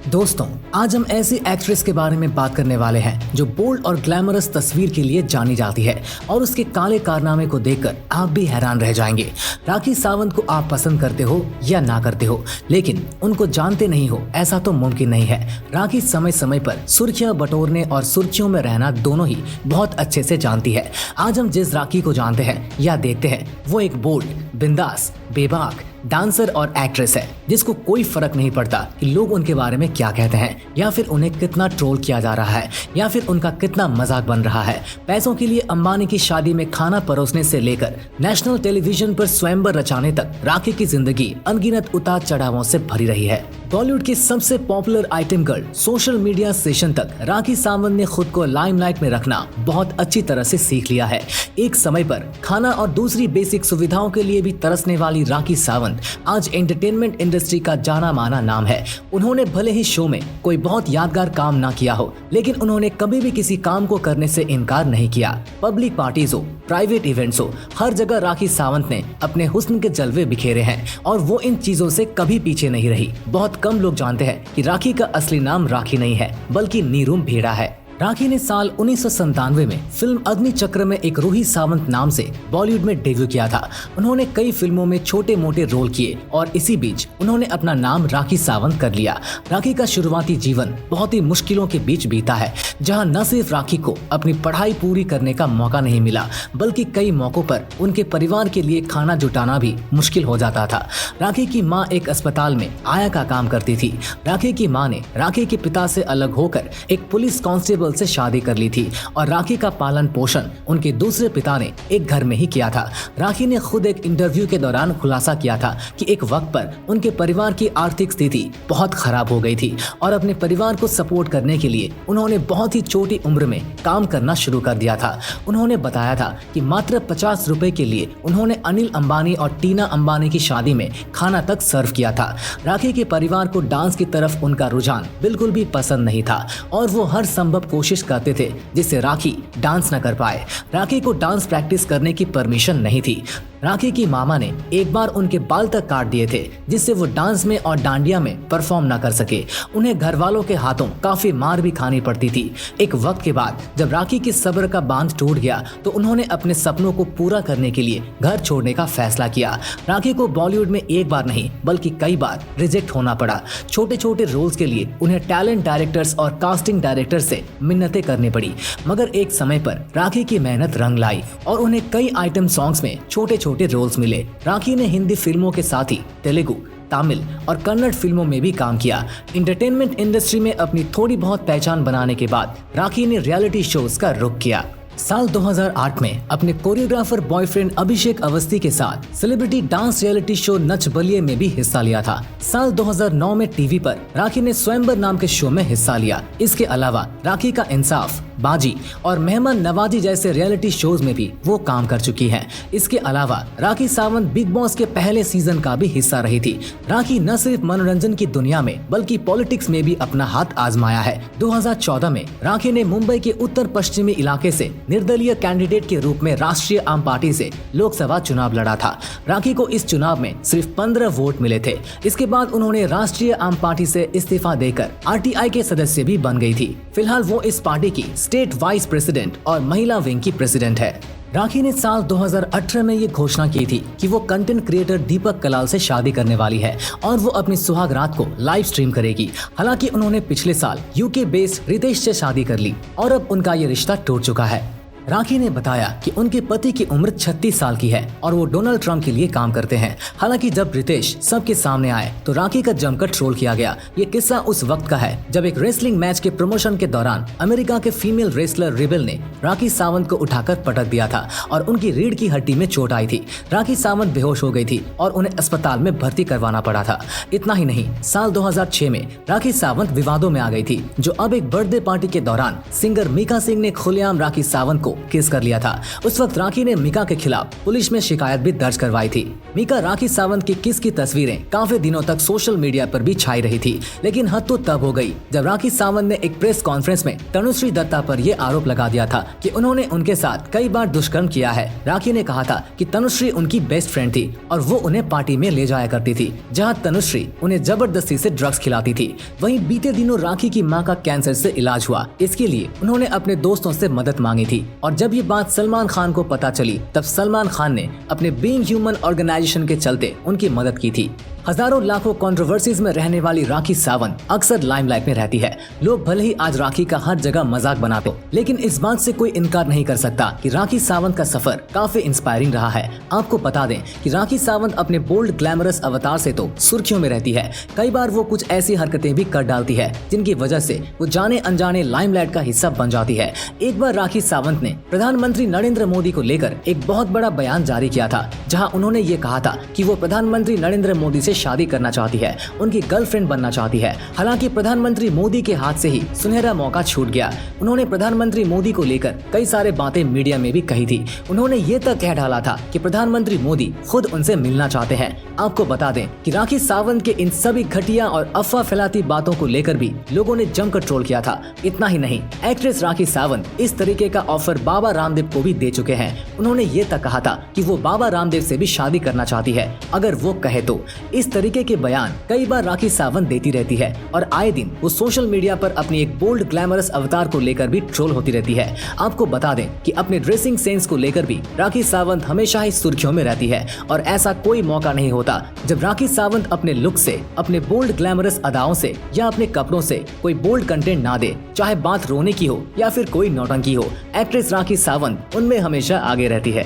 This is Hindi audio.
दोस्तों, आज हम ऐसी एक्ट्रेस के बारे में बात करने वाले हैं जो बोल्ड और ग्लैमरस तस्वीर के लिए जानी जाती है और उसके काले कारनामे को देखकर आप भी हैरान रह जाएंगे। राखी सावंत को आप पसंद करते हो या ना करते हो, लेकिन उनको जानते नहीं हो ऐसा तो मुमकिन नहीं है। राखी समय समय पर सुर्खियां बटोरने और सुर्खियों में रहना दोनों ही बहुत अच्छे से जानती है। आज हम जिस राखी को जानते हैं या देखते हैं वो एक बोल्ड, बिंदास, बेबाक डांसर और एक्ट्रेस है जिसको कोई फर्क नहीं पड़ता कि लोग उनके बारे में क्या कहते हैं या फिर उन्हें कितना ट्रोल किया जा रहा है या फिर उनका कितना मजाक बन रहा है। पैसों के लिए अंबानी की शादी में खाना परोसने से लेकर नेशनल टेलीविजन पर स्वयंवर रचाने तक राखी की जिंदगी अनगिनत उतार चढ़ावों से भरी रही है। बॉलीवुड की सबसे popular item girl social media session तक राखी सावंत ने खुद को लाइमलाइट में रखना बहुत अच्छी तरह से सीख लिया है। एक समय पर खाना और दूसरी बेसिक सुविधाओं के लिए भी तरसने वाली राखी सावंत आज एंटरटेनमेंट इंडस्ट्री का जाना माना नाम है। उन्होंने भले ही शो में कोई बहुत यादगार काम ना किया हो, लेकिन उन्होंने कभी भी किसी काम को करने से इनकार नहीं किया। पब्लिक पार्टीज हो, प्राइवेट इवेंट्स हो, हर जगह राखी सावंत ने अपने हुस्न के जलवे बिखेरे हैं और वो इन चीजों से कभी पीछे नहीं रही। बहुत कम लोग जानते हैं कि राखी का असली नाम राखी नहीं है बल्कि नीरूम भेड़ा है। राखी ने साल 1997 में फिल्म अग्नि चक्र में एक रूही सावंत नाम से बॉलीवुड में डेब्यू किया था। उन्होंने कई फिल्मों में छोटे मोटे रोल किए और इसी बीच उन्होंने अपना नाम राखी सावंत कर लिया। राखी का शुरुआती जीवन बहुत ही मुश्किलों के बीच बीता है, जहां न सिर्फ राखी को अपनी पढ़ाई पूरी करने का मौका नहीं मिला, बल्कि कई मौकों पर उनके परिवार के लिए खाना जुटाना भी मुश्किल हो जाता था। राखी की माँ एक अस्पताल में आया का काम करती थी। राखी की माँ ने राखी के पिता से अलग होकर एक पुलिस कांस्टेबल से शादी कर ली थी और राखी का पालन पोषण उनके दूसरे पिता ने एक घर में ही किया था। राखी ने खुद एक इंटरव्यू के दौरान खुलासा किया था कि एक वक्त पर उनके परिवार की आर्थिक स्थिति बहुत खराब हो गई थी और अपने परिवार को सपोर्ट करने के लिए उन्होंने बहुत ही छोटी उम्र में काम करना शुरू कर दिया था। उन्होंने बताया था कि मात्र 50 रुपए के लिए उन्होंने अनिल अंबानी और टीना अंबानी की शादी में खाना तक सर्व किया था। राखी के परिवार को डांस की तरफ उनका रुझान बिल्कुल भी पसंद नहीं था और वो हर संभव कोशिश करते थे जिससे राखी डांस न कर पाए। राखी को डांस प्रैक्टिस करने की परमिशन नहीं थी। राखी की मामा ने एक बार उनके बाल तक काट दिए थे जिससे वो डांस में और डांडिया में परफॉर्म न कर सके। उन्हें घर वालों के हाथों काफी मार भी खानी पड़ती थी। एक वक्त के बाद जब राखी की सब्र का बांध टूट गया तो उन्होंने अपने सपनों को पूरा करने के लिए घर छोड़ने का फैसला किया। राखी को बॉलीवुड में एक बार नहीं बल्कि कई बार रिजेक्ट होना पड़ा। छोटे छोटे रोल्स के लिए उन्हें टैलेंट डायरेक्टर्स और कास्टिंग डायरेक्टर से मिन्नतें करनी पड़ी, मगर एक समय पर राखी की मेहनत रंग लाई और उन्हें कई आइटम सॉन्ग्स में छोटे छोटे रोल्स मिले। राखी ने हिंदी फिल्मों के साथ ही तेलुगु, तमिल और कन्नड़ फिल्मों में भी काम किया। एंटरटेनमेंट इंडस्ट्री में अपनी थोड़ी बहुत पहचान बनाने के बाद राखी ने रियलिटी शोज का रुख किया। साल 2008 में अपने कोरियोग्राफर बॉयफ्रेंड अभिषेक अवस्थी के साथ celebrity dance reality show Nach Baliye में भी हिस्सा लिया था। साल 2009 में टीवी पर राखी ने स्वयंवर नाम के शो में हिस्सा लिया। इसके अलावा राखी का इंसाफ, बाजी और मेहमान नवाजी जैसे रियलिटी शोज में भी वो काम कर चुकी हैं। इसके अलावा राखी सावंत बिग बॉस के पहले सीजन का भी हिस्सा रही थी। राखी न सिर्फ मनोरंजन की दुनिया में बल्कि पॉलिटिक्स में भी अपना हाथ आजमाया है। 2014 में राखी ने मुंबई के उत्तर पश्चिमी इलाके से निर्दलीय कैंडिडेट के रूप में राष्ट्रीय आम पार्टी से लोकसभा चुनाव लड़ा था। राखी को इस चुनाव में सिर्फ 15 वोट मिले थे। इसके बाद उन्होंने राष्ट्रीय आम पार्टी से इस्तीफा देकर आरटीआई के सदस्य भी बन गई थी। फिलहाल वो इस पार्टी की स्टेट वाइस प्रेसिडेंट और महिला विंग की प्रेसिडेंट है। राखी ने साल 2018 में ये घोषणा की थी कि वो कंटेंट क्रिएटर दीपक कलाल से शादी करने वाली है और वो अपनी सुहाग रात को लाइव स्ट्रीम करेगी। हालांकि उन्होंने पिछले साल यूके बेस्ड रितेश से शादी कर ली और अब उनका ये रिश्ता टूट चुका है। राखी ने बताया कि उनके पति की उम्र 36 साल की है और वो डोनाल्ड ट्रंप के लिए काम करते हैं। हालांकि जब रितेश सबके सामने आए तो राखी का जमकर ट्रोल किया गया। ये किस्सा उस वक्त का है जब एक रेसलिंग मैच के प्रमोशन के दौरान अमेरिका के फीमेल रेसलर रिबेल ने राखी सावंत को उठाकर पटक दिया था और उनकी रीढ़ की हड्डी में चोट आई थी। राखी सावंत बेहोश हो गई थी और उन्हें अस्पताल में भर्ती करवाना पड़ा था। इतना ही नहीं, साल 2006 में राखी सावंत विवादों में आ गई थी, जो अब एक बर्थडे पार्टी के दौरान सिंगर मीका सिंह ने खुलेआम राखी सावंत को किस कर लिया था। उस वक्त राखी ने मीका के खिलाफ पुलिस में शिकायत भी दर्ज करवाई थी। मीका राखी सावंत की किस की तस्वीरें काफी दिनों तक सोशल मीडिया पर भी छाई रही थी, लेकिन हद तो तब हो गई जब राखी सावंत ने एक प्रेस कॉन्फ्रेंस में तनुश्री दत्ता पर यह आरोप लगा दिया था कि उन्होंने उनके साथ कई बार दुष्कर्म किया है। राखी ने कहा था कि तनुश्री उनकी बेस्ट फ्रेंड थी और वो उन्हें पार्टी में ले जाया करती थी, जहां तनुश्री उन्हें जबरदस्ती से ड्रग्स खिलाती थी। वहीं बीते दिनों राखी की मां का कैंसर से इलाज हुआ, इसके लिए उन्होंने अपने दोस्तों से मदद मांगी थी। और जब ये बात सलमान खान को पता चली तब सलमान खान ने अपने बीइंग ह्यूमन ऑर्गेनाइजेशन के चलते उनकी मदद की थी। हजारों लाखों कंट्रोवर्सीज में रहने वाली राखी सावंत अक्सर लाइमलाइट में रहती है। लोग भले ही आज राखी का हर जगह मजाक बनाते हो, लेकिन इस बात से कोई इनकार नहीं कर सकता कि राखी सावंत का सफर काफी इंस्पायरिंग रहा है। आपको बता दें कि राखी सावंत अपने बोल्ड ग्लैमरस अवतार से तो सुर्खियों में रहती है। कई बार वो कुछ ऐसी हरकतें भी कर डालती है जिनकी वजह से वो जाने अनजाने लाइमलाइट का हिस्सा बन जाती है। एक बार राखी सावंत ने प्रधानमंत्री नरेंद्र मोदी को लेकर एक बहुत बड़ा बयान जारी किया था, जहाँ उन्होंने ये कहा था कि वो प्रधानमंत्री नरेंद्र मोदी से शादी करना चाहती है, उनकी गर्लफ्रेंड बनना चाहती है। हालांकि प्रधानमंत्री मोदी के हाथ से ही सुनहरा मौका छूट गया। उन्होंने प्रधानमंत्री मोदी को लेकर कई सारे बातें मीडिया में भी कही थी। उन्होंने ये तक कह डाला था कि प्रधानमंत्री मोदी खुद उनसे मिलना चाहते हैं। आपको बता दें कि राखी सावंत के इन सभी घटिया और अफवाह फैलाती बातों को लेकर भी लोगों ने जमकर ट्रोल किया था। इतना ही नहीं, एक्ट्रेस राखी सावंत इस तरीके का ऑफर बाबा रामदेव को भी दे चुके हैं। उन्होंने ये तक कहा था कि वो बाबा रामदेव से भी शादी करना चाहती है अगर वो कहे तो। इस तरीके के बयान कई बार राखी सावंत देती रहती है और आए दिन वो सोशल मीडिया पर अपनी एक बोल्ड ग्लैमरस अवतार को लेकर भी ट्रोल होती रहती है। आपको बता दें कि अपने ड्रेसिंग सेंस को लेकर भी राखी सावंत हमेशा ही सुर्खियों में रहती है और ऐसा कोई मौका नहीं होता जब राखी सावंत अपने लुक से, अपने बोल्ड ग्लैमरस अदाओं से या अपने कपड़ों से कोई बोल्ड कंटेंट ना दे, चाहे बात रोने की हो या फिर कोई नौटंकी हो। एक्ट्रेस राखी सावंत उनमें हमेशा आगे रहती है।